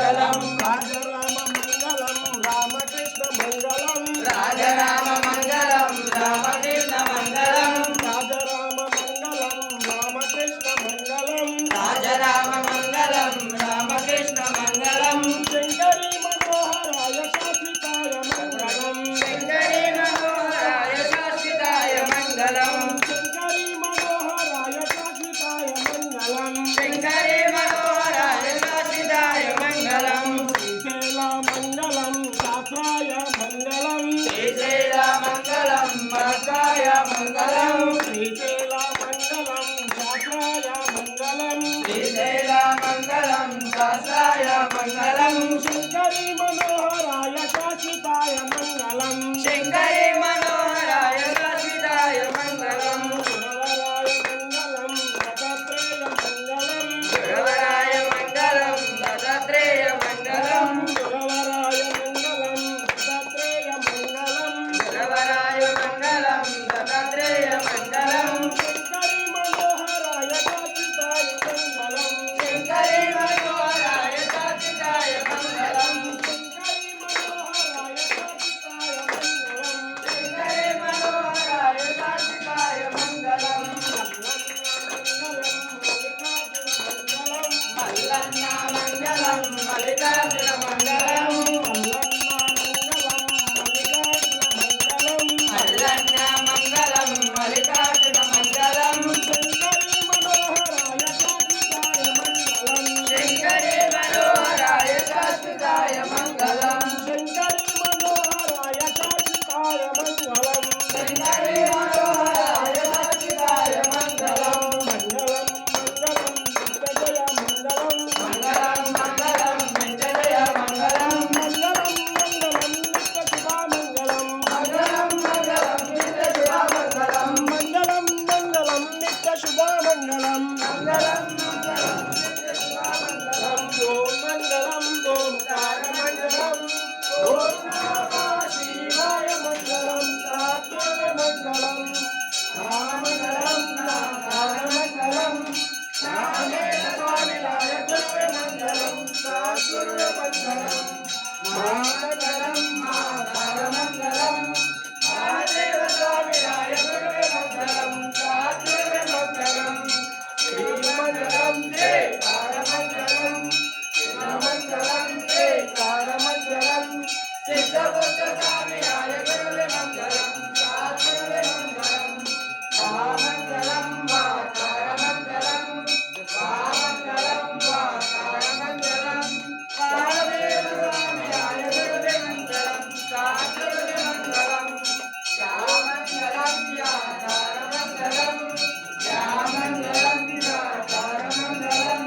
మంగళం రాజరామ మంగళం రామకృష్ణ మంగళం రాజరామ మంగళం రామకృష్ణ మంగళం రాజరామ మంగళం రామకృష్ణ మంగళం రాజరామ మంగళం రామకృష్ణ మంగళం శంకరీ మనోహరాయ శాశ్వతాయ మంగళం శంకరీ మనోహరాయ శాశ్వతాయ మంగళం శంకరీ మనోహరాయ శాశ్వతాయ మంగళం శంకరీ మనోహరాయ శాశ్వతాయ మంగళం శ్రీశైల మంగళం శాస్త్రాయ మంగళం శ్రీశైల మంగళం మరకాయ మంగళం శ్రీశైల మంగళం శాస్త్రాయ మంగళం శ్రీశైల మంగళం శాస్త్రాయ మంగళం శంకరీ మనోహరాయ శాశ్వతాయ మంగళం శంకరీ మనోహరాయ శాశ్వతాయ మంగళం గురవరాయ మంగళం దత్తాత్రేయ మంగళం గురవరాయ మంగళం దత్తాత్రేయ మంగళం గురవరాయ మంగళం దత్తాత్రేయ మంగళం గురవరాయ మంగళం దత్తాత్రేయ మంగళం శంకరీ మనోహరాయ శాశ్వతాయ మంగళం శంకరీ మనోహరాయ శాశ్వతాయ మంగళం శంకరీ మనోహరాయ శాశ్వతాయ మంగళం శంకరీ మనోహరాయ శాశ్వతాయ మంగళం మల్లన్న మంగళం మల్లికార్జున మంగళం మల్లన్న మంగళం మల్లికార్జున మంగళం శంకరీ మనోహరాయ శాశ్వతాయ మంగళం శంకరీ మనోహరాయ శాశ్వతాయ మంగళం మంగళం మంగళం వెంకటజయ మంగళం మంగళం మంగళం నిత్య శుభమంగళం మంగళం మంగళం నిత్య శుభమంగళం మంగళం మంగళం నిత్య శుభమంగళం ఓం మంగళం ఓంకార మంగళం ఓం నమః శివాయ మంగళం సాత్విక మంగళం రామమంగళం నారాయణ మంగళం రామేణ స్వామినాయ గురువే మంగళం సాత్విక మంగళం మంగళం మాతార మంగళం మహాదేవ స్వామినాయ గురువే మంగళం సాత్విక మంగళం శ్రీమంగళం జయ తారమంగళం శివమంగళం జయ తారమంగళం సిద్ధబుద్ధ స్వామినాయ గురువే మంగళం సాత్విక మంగళం మహామంగళం మాతారమంగళం మహామంగళం మాతారమంగళం మహాదేవ స్వామినాయ గురువే మంగళం సాత్విక మంగళం యామంగళం యాతారమంగళం యామంగళం యాతారమంగళం